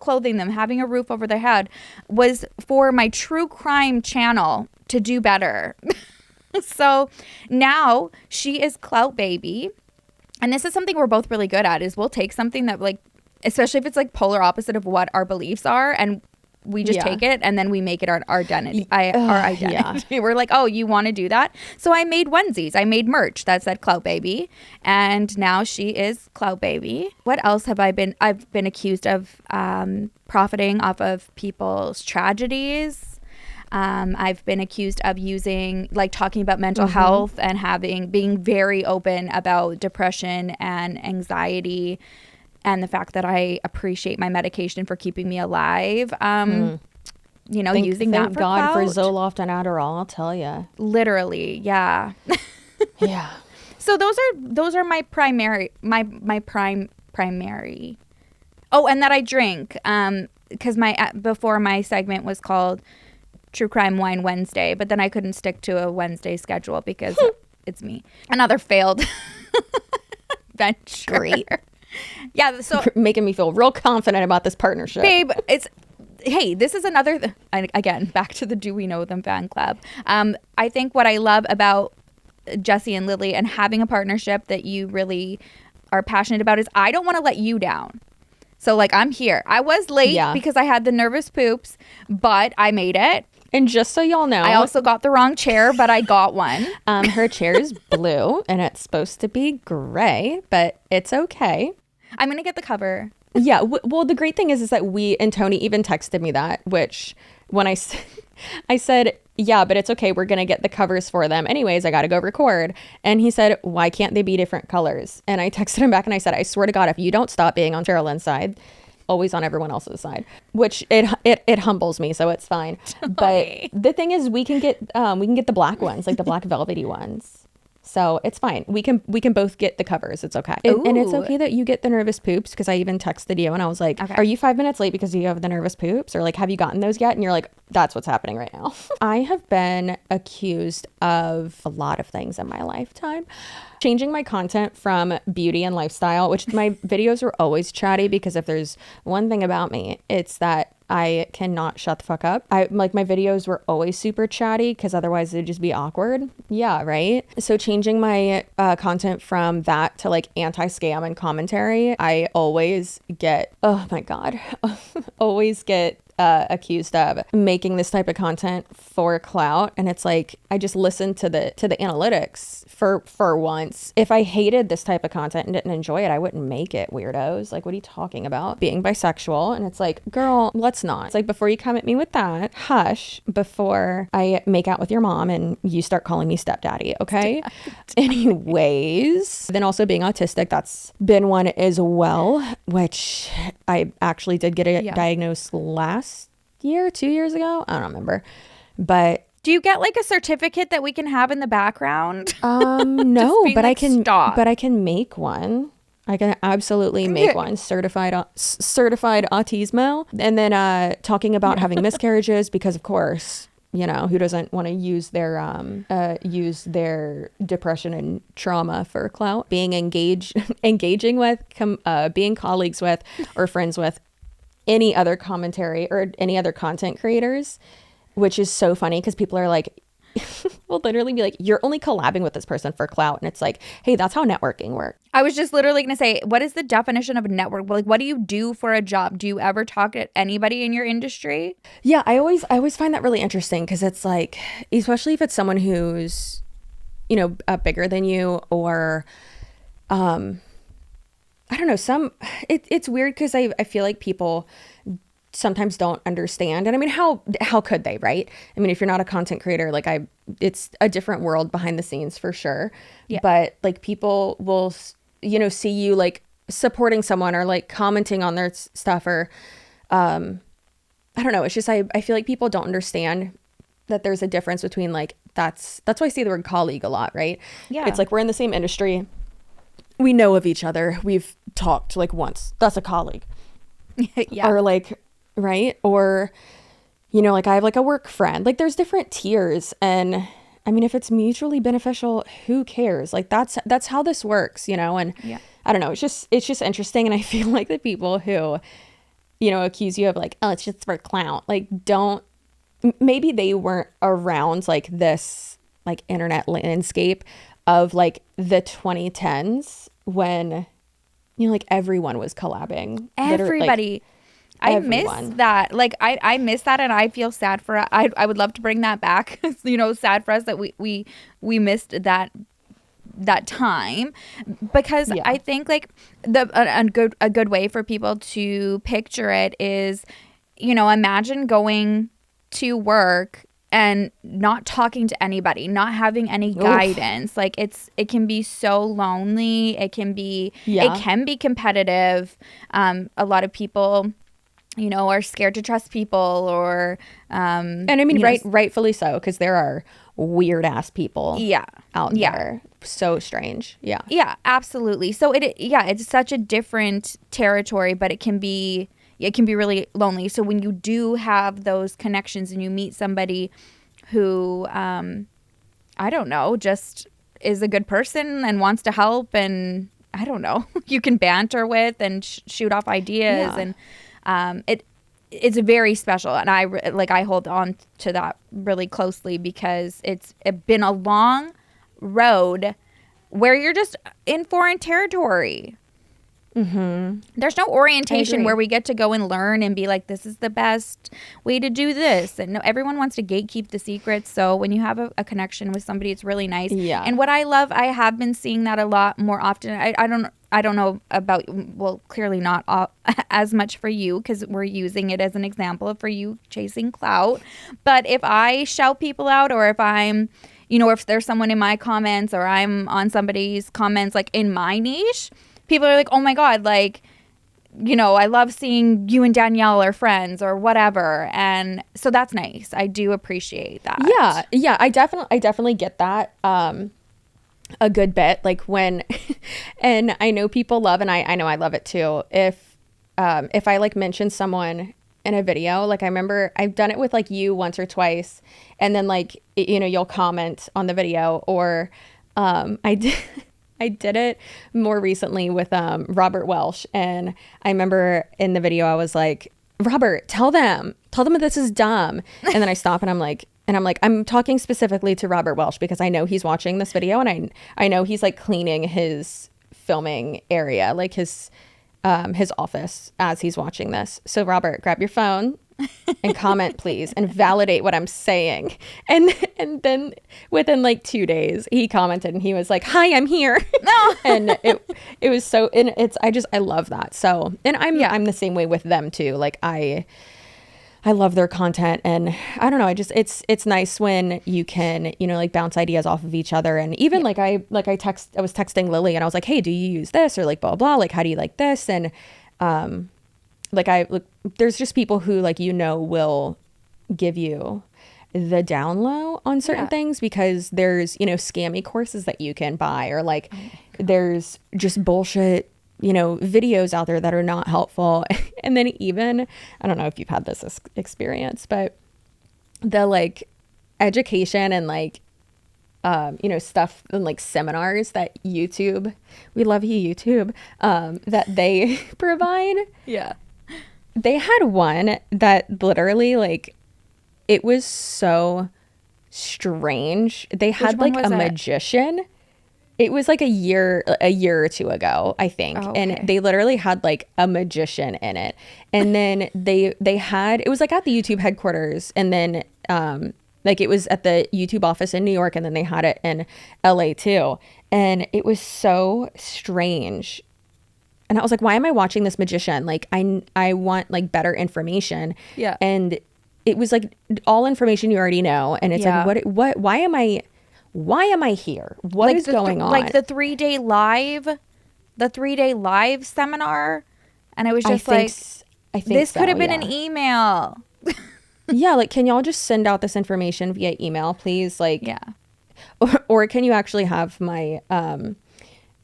clothing them, having a roof over their head was for my true crime channel to do better. So now she is Clout Baby. And this is something we're both really good at, is we'll take something that, like, especially if it's like polar opposite of what our beliefs are, and we just take it and then we make it our identity. Our identity. Yeah. We're like, oh, you want to do that? So I made onesies. I made merch that said Clout Baby, and now she is Clout Baby. What else have I been? I've been accused of profiting off of people's tragedies. I've been accused of talking about mental health and being very open about depression and anxiety, and the fact that I appreciate my medication for keeping me alive. Using that for God clout. for Zoloft and Adderall, I'll tell you. Literally, yeah. Yeah. So those are my primary. Oh, and that I drink. Because before my segment was called True Crime Wine Wednesday, but then I couldn't stick to a Wednesday schedule because it's me. Another failed venture. Great. Yeah, so making me feel real confident about this partnership. Babe, this is another, again, back to the Do We Know Them fan club. I think what I love about Jesse and Lily and having a partnership that you really are passionate about is I don't want to let you down. So, like, I'm here. I was late because I had the nervous poops, but I made it. And just so y'all know, I also got the wrong chair, but I got one. Her chair is blue and it's supposed to be gray, but it's okay. I'm going to get the cover. Yeah. Well, the great thing is that and Tony even texted me that, which when I said, yeah, but it's okay. We're going to get the covers for them. Anyways, I got to go record. And he said, why can't they be different colors? And I texted him back and I said, I swear to God, if you don't stop being on SHERRILYN's side, always on everyone else's side, which it humbles me, so it's fine. But the thing is, we can get the black ones, like the black velvety ones. So it's fine. We can both get the covers. It's okay. And it's okay that you get the nervous poops, because I even texted you and I was like, are you 5 minutes late because you have the nervous poops? Or like, have you gotten those yet? And you're like, that's what's happening right now. I have been accused of a lot of things in my lifetime. Changing my content from beauty and lifestyle, which my videos were always chatty, because if there's one thing about me, it's that I cannot shut the fuck up. My videos were always super chatty, because otherwise it'd just be awkward. Yeah, right? So changing my content from that to like anti-scam and commentary, I always get, oh my God, always get accused of making this type of content for clout. And it's like, I just listened to the analytics for once. If I hated this type of content and didn't enjoy it, I wouldn't make it, weirdos. Like, what are you talking about? Being bisexual. And it's like, girl, let's not. It's like, before you come at me with that, hush before I make out with your mom and you start calling me stepdaddy, okay? Anyways, then also being autistic, that's been one as well, which I actually did get diagnosed last year, 2 years ago. I don't remember. But do you get like a certificate that we can have in the background? No, but I can make one. I can absolutely make one. Certified autismo. And then talking about having miscarriages, because of course, who doesn't want to use their depression and trauma for clout? Being engaging with, being colleagues with, or friends with any other commentary or any other content creators, which is so funny, because people are like, will literally be like, you're only collabing with this person for clout. And it's like, hey, that's how networking works. I was just literally going to say, what is the definition of a network? Like, what do you do for a job? Do you ever talk to anybody in your industry? Yeah, I always find that really interesting because it's like, especially if it's someone who's, you know, bigger than you, or I don't know, it's weird because I feel like people sometimes don't understand. And I mean, how could they, right? I mean, if you're not a content creator, like it's a different world behind the scenes for sure. Yeah. But like people will, you know, see you like supporting someone or like commenting on their stuff, or I don't know. It's just, I feel like people don't understand that there's a difference between like, that's why I see the word colleague a lot, right? Yeah. It's like, we're in the same industry. We know of each other. We've talked like once. That's a colleague. Yeah. Or like, right? Or, you know, like I have like a work friend. Like there's different tiers. And I mean, if it's mutually beneficial, who cares? Like that's how this works, you know? And yeah. I don't know. It's just interesting. And I feel like the people who, you know, accuse you of like, oh, it's just for clout. Like maybe they weren't around like this like internet landscape of like the 2010s when, you know, like everyone was collabing. Everybody. I miss that. Like I miss that, and I feel sad for I would love to bring that back. You know, sad for us that we missed that time, because Yeah. I think like a good way for people to picture it is, you know, imagine going to work and not talking to anybody, not having any guidance. Like it can be so lonely. It can be competitive. A lot of people, you know, are scared to trust people, or and I mean, rightfully so, because there are weird ass people out there. So strange. Yeah, absolutely. So it's such a different territory, but it can be really lonely. So when you do have those connections and you meet somebody who, I don't know, just is a good person and wants to help, and I don't know, you can banter with and shoot off ideas, and it's very special. And I hold on to that really closely, because it's been a long road where you're just in foreign territory. Mm-hmm. There's no orientation where we get to go and learn and be like, this is the best way to do this. And no, everyone wants to gatekeep the secrets. So when you have a connection with somebody, it's really nice. Yeah. And what I love, I have been seeing that a lot more often. I don't know about, well, clearly not as much for you, because we're using it as an example for you chasing clout. But if I shout people out, or if I'm, you know, if there's someone in my comments, or I'm on somebody's comments, like in my niche, people are like, oh my God, like, you know, I love seeing you and Danielle are friends or whatever. And so that's nice. I do appreciate that. Yeah. I definitely get that. A good bit, like when, and I know people love, and I know I love it too, if I like mention someone in a video, like I remember I've done it with like you once or twice, and then like, you know, you'll comment on the video, or I did it more recently with Robert Welsh, and I remember in the video I was like, Robert, tell them that this is dumb, and then I stop and I'm like, I'm talking specifically to Robert Welsh, because I know he's watching this video, and I know he's like cleaning his filming area, like his office, as he's watching this. So Robert, grab your phone and comment please, and validate what I'm saying. And then within like 2 days he commented, and he was like, hi, I'm here. No. And it was so, and I love that. So, and I'm the same way with them too. Like I love their content, and I don't know, it's nice when you can, you know, like bounce ideas off of each other. And even I was texting Lily, and I was like, hey, do you use this, or like blah blah, like how do you like this? And there's just people who, like, you know, will give you the down low on certain things, because there's, you know, scammy courses that you can buy, or like there's just bullshit, you know, videos out there that are not helpful. And then even, I don't know if you've had this experience, but the like education and like, you know, stuff and like seminars that YouTube, we love you, YouTube, that they provide. Yeah. They had one that literally, like, it was so strange. They had one like was a it? magician. It was like a year or two ago, I think. Oh, okay. And they literally had like a magician in it. And then they had, it was like at the YouTube headquarters, and then like it was at the YouTube office in New York, and then they had it in LA too. And it was so strange. And I was like, why am I watching this magician? Like I want like better information. Yeah. And it was like all information you already know. And it's Yeah. like, why am I here? What like is going on? Like the 3-day live seminar. And I was just I think this could have been an email. Yeah, like, can y'all just send out this information via email, please? Like, Yeah. Or can you actually have my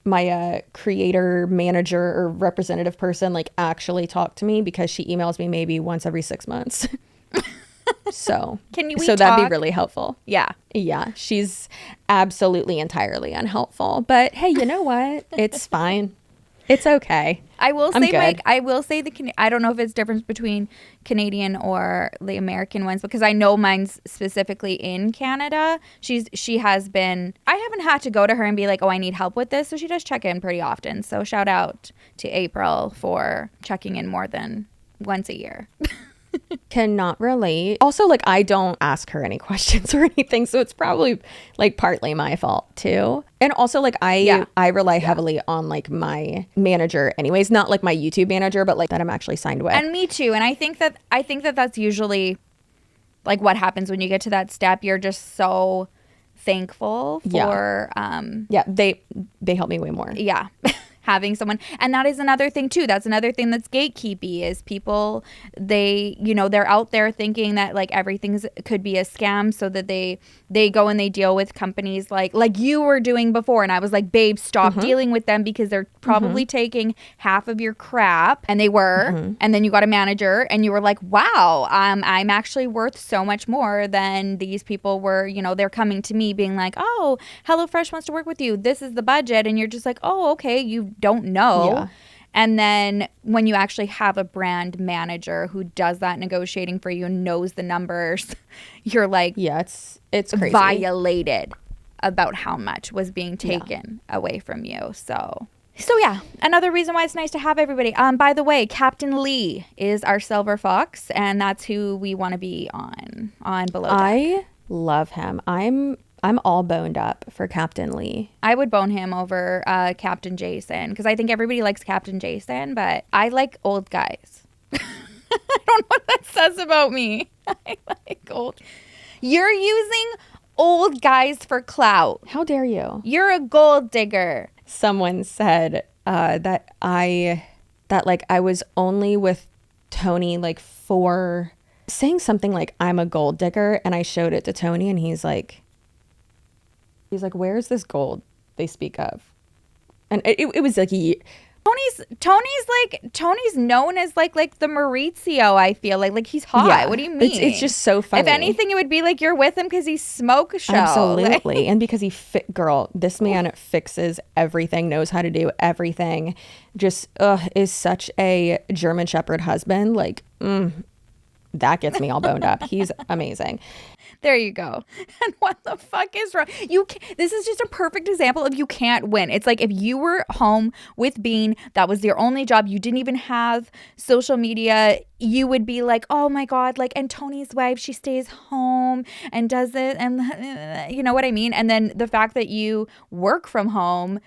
my creator manager or representative person like actually talk to me, because she emails me maybe once every 6 months. So that'd be really helpful. Yeah. Yeah, she's absolutely entirely unhelpful, but hey, you know what? It's fine. It's okay. I will I'm say, good. Mike, I will say I don't know if it's difference between Canadian or the American ones, because I know mine's specifically in Canada. She has been, I haven't had to go to her and be like, oh, I need help with this. So she does check in pretty often. So shout out to April for checking in more than once a year. Cannot relate. Also, like, I don't ask her any questions or anything, so it's probably like partly my fault too. And also, like, I rely heavily on like my manager anyways, not like my YouTube manager, but like that I'm actually signed with. And me too. And I think that that's usually like what happens when you get to that step. You're just so thankful for they help me way more. Yeah. Having someone. And that is another thing too. That's another thing that's gatekeepy, is people, they're out there thinking that like everything could be a scam, so that they go and they deal with companies like you were doing before. And I was like, babe, stop dealing with them, because they're probably taking half of your crap. And they were. And then you got a manager and you were like, wow, I'm actually worth so much more than these people were. They're coming to me being like, oh, HelloFresh wants to work with you. This is the budget. And you're just like, oh, okay, you don't know. Yeah. And then when you actually have a brand manager who does that negotiating for you and knows the numbers, you're like, yeah, it's crazy. Violated about how much was being taken away from you. So yeah, another reason why it's nice to have everybody. By the way, Captain Lee is our silver fox, and that's who we want to be on Below Deck. I love him. I'm all boned up for Captain Lee. I would bone him over Captain Jason, because I think everybody likes Captain Jason, but I like old guys. I don't know what that says about me. I like old. You're using old guys for clout. How dare you? You're a gold digger. Someone said that I was only with Tony like for saying something like I'm a gold digger, and I showed it to Tony, and he's like, where's this gold they speak of? And it was like Tony's known as like the Maurizio. I feel like he's hot. Yeah, what do you mean? It's just so funny. If anything, it would be like you're with him because he's smoke show. Absolutely. And because this man fixes everything, knows how to do everything. Just is such a German Shepherd husband. Like, that gets me all boned up. He's amazing. There you go. And what the fuck is wrong? This is just a perfect example of you can't win. It's like if you were home with Bean, that was your only job, you didn't even have social media, you would be like, oh my God, like, and Tony's wife, she stays home and does it, and you know what I mean? And then the fact that you work from home,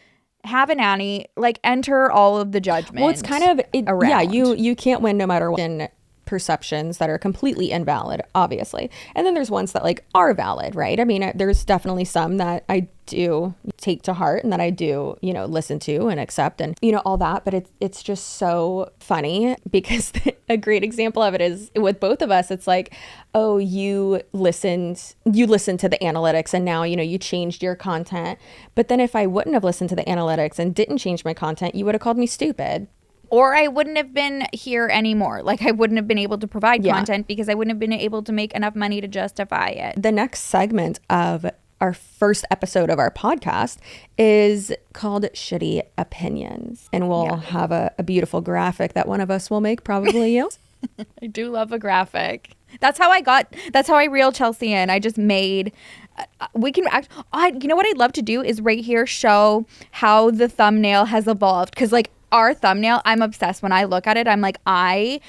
have a nanny, like, enter all of the judgment. Well, it's kind of around. Yeah, you can't win no matter what. In perceptions that are completely invalid, obviously, and then there's ones that like are valid, right? I mean, there's definitely some that I do take to heart and that I do, listen to and accept, and all that. But it's just so funny because a great example of it is with both of us. It's like, oh, you listened to the analytics, and now you changed your content. But then if I wouldn't have listened to the analytics and didn't change my content, you would have called me stupid. Or I wouldn't have been here anymore. Like, I wouldn't have been able to provide content because I wouldn't have been able to make enough money to justify it. The next segment of our first episode of our podcast is called Shitty Opinions. And we'll have a beautiful graphic that one of us will make, probably you. I do love a graphic. That's how I reel Chelsea in. I just made, we can act, you know what I'd love to do is right here show how the thumbnail has evolved. Cause like our thumbnail, I'm obsessed. When I look at it, I'm like, I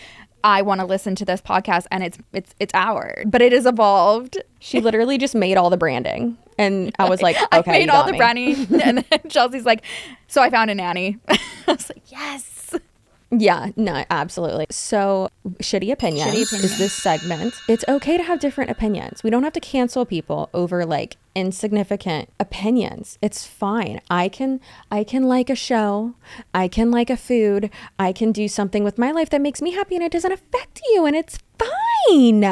want to listen to this podcast, and it's ours, but it has evolved. She literally just made all the branding. And I was like, okay, I made all the me. branding. And then Chelsea's like, so I found a nanny. I was like, yes. Yeah, no, absolutely. So shitty opinions is this segment. It's okay to have different opinions. We don't have to cancel people over like insignificant opinions. It's fine. I can like a show. I can like a food. I can do something with my life that makes me happy and it doesn't affect you, and it's fine.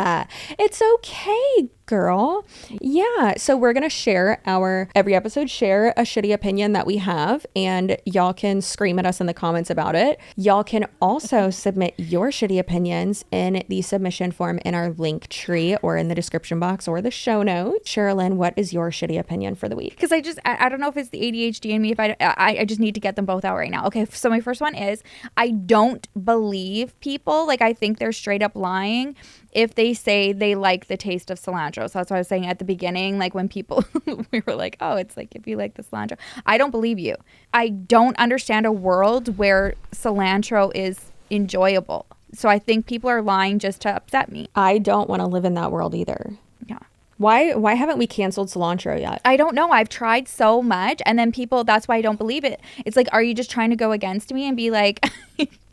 It's okay, girl. Yeah. So we're going to share every episode, share a shitty opinion that we have, and y'all can scream at us in the comments about it. Y'all can also submit your shitty opinions in the submission form in our link tree or in the description box or the show notes. Sherilyn, what is your shitty opinion for the week? Because I don't know if it's the ADHD in me, if I just need to get them both out right now. Okay. So my first one is, I don't believe people. Like, I think they're straight up lying if they say they like the taste of cilantro. So that's what I was saying at the beginning, like when people, we were like, oh, it's like if you like the cilantro. I don't believe you. I don't understand a world where cilantro is enjoyable. So I think people are lying just to upset me. I don't want to live in that world either. Yeah. Why haven't we canceled cilantro yet? I don't know. I've tried so much, and then people, that's why I don't believe it. It's like, are you just trying to go against me and be like,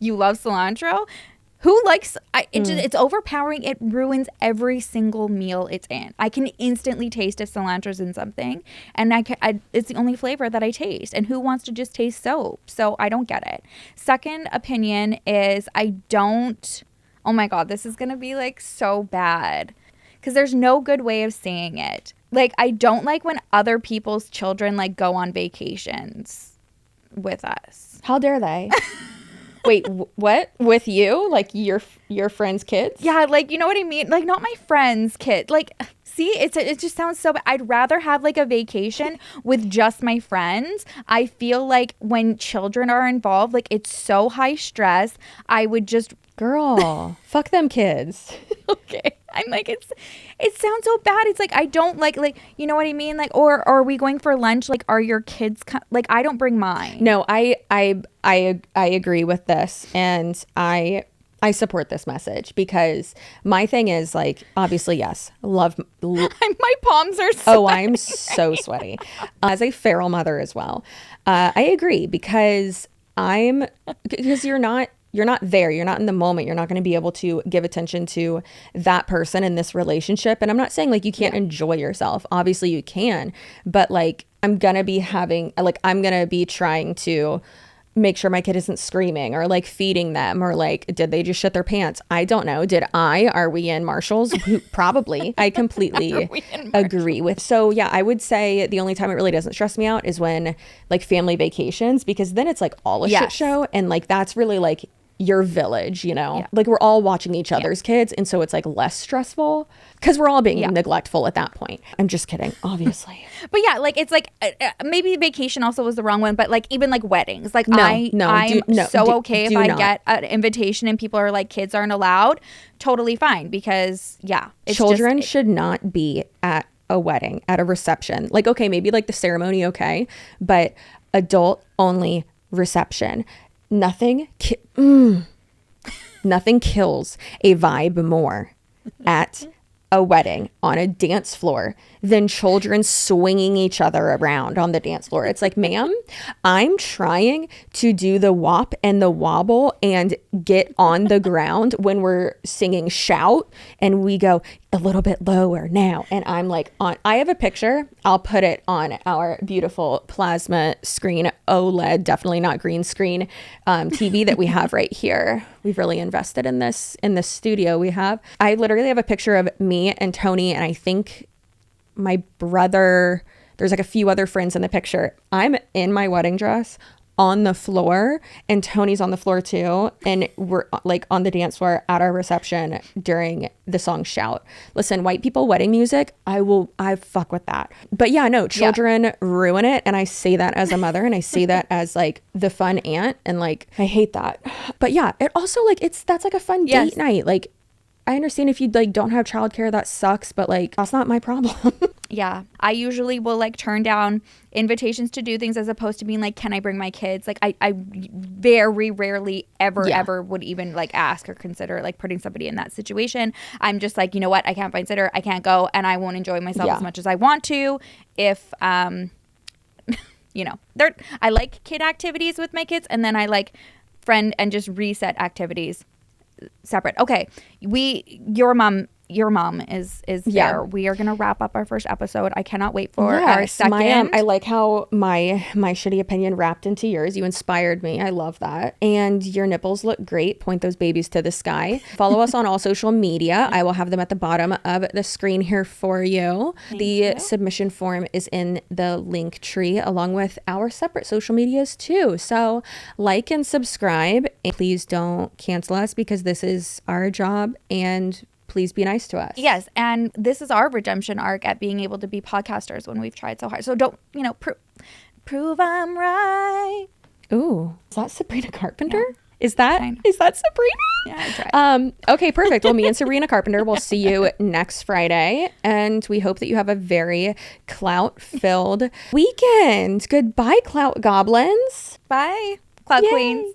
you love cilantro? Who likes it's overpowering. It ruins every single meal it's in. I can instantly taste if cilantro's in something, and it's the only flavor that I taste. And who wants to just taste soap? So I don't get it. Second opinion is, oh my God, this is going to be like so bad, because there's no good way of saying it. Like, I don't like when other people's children like go on vacations with us. How dare they? Wait, what? With you? Like your friends' kids? Yeah, like, you know what I mean? Like, not my friends' kid. Like, see, it just sounds so bad. I'd rather have like a vacation with just my friends. I feel like when children are involved, like, it's so high stress. I would just... Girl, fuck them kids. Okay. I'm like, it sounds so bad. It's like, I don't like, you know what I mean? Like, or are we going for lunch? Like, are your kids, like, I don't bring mine. No, I agree with this. And I support this message, because my thing is, like, obviously, yes, love. My palms are sweaty. Oh, I'm so sweaty. As a feral mother as well. I agree, because you're not there. You're not in the moment. You're not going to be able to give attention to that person in this relationship. And I'm not saying like you can't enjoy yourself. Obviously you can, but like I'm going to be trying to make sure my kid isn't screaming or like feeding them, or like, did they just shit their pants? I don't know. Are we in Marshall's? Probably. I completely agree with. So yeah, I would say the only time it really doesn't stress me out is when like family vacations, because then it's like all a shit show. And like, that's really like your village, you know, like we're all watching each other's kids. And so it's like less stressful because we're all being neglectful at that point. I'm just kidding, obviously. But yeah, like it's like maybe vacation also was the wrong one, but like even like weddings, like I'm okay if I get an invitation and people are like, kids aren't allowed, totally fine, because children should not be at a wedding, at a reception. Like, okay, maybe like the ceremony, okay, but adult only reception. Nothing kills a vibe more at a wedding on a dance floor than children swinging each other around on the dance floor. It's like, ma'am, I'm trying to do the wop and the wobble and get on the ground when we're singing shout, and we go a little bit lower now. And I'm like, I have a picture. I'll put it on our beautiful plasma screen, OLED, definitely not green screen, TV that we have right here. We've really invested in this studio we have. I literally have a picture of me and Tony, and I think my brother, there's like a few other friends in the picture. I'm in my wedding dress on the floor, and Tony's on the floor too, and we're like on the dance floor at our reception during the song Shout. Listen, white people wedding music, I fuck with that. But yeah, no, children ruin it, and I say that as a mother, and I say that as like the fun aunt, and like I hate that. But yeah, it also like that's like a fun date night. Like I understand if you like don't have childcare, that sucks, but like that's not my problem. Yeah. I usually will like turn down invitations to do things as opposed to being like, can I bring my kids? Like I very rarely ever would even like ask or consider like putting somebody in that situation. I'm just like, you know what? I can't find sitter. I can't go, and I won't enjoy myself as much as I want to if you know, I like kid activities with my kids, and then I like friend and just reset activities separate. Okay. Your mom is there. We are gonna wrap up our first episode. I cannot wait for our second. I like how my shitty opinion wrapped into yours. You inspired me. I love that. And your nipples look great. Point those babies to the sky. Follow us on all social media. I will have them at the bottom of the screen here for you. The submission form is in the link tree along with our separate social medias too. So like and subscribe. And please don't cancel us because this is our job, and please be nice to us. Yes, and this is our redemption arc at being able to be podcasters when we've tried so hard. So don't, prove I'm right. Ooh, is that Sabrina Carpenter? Yeah. Is that Sabrina? Yeah, I tried. Okay, perfect. Well, me and Sabrina Carpenter will see you next Friday, and we hope that you have a very clout-filled weekend. Goodbye, Clout Goblins. Bye, Clout Queens.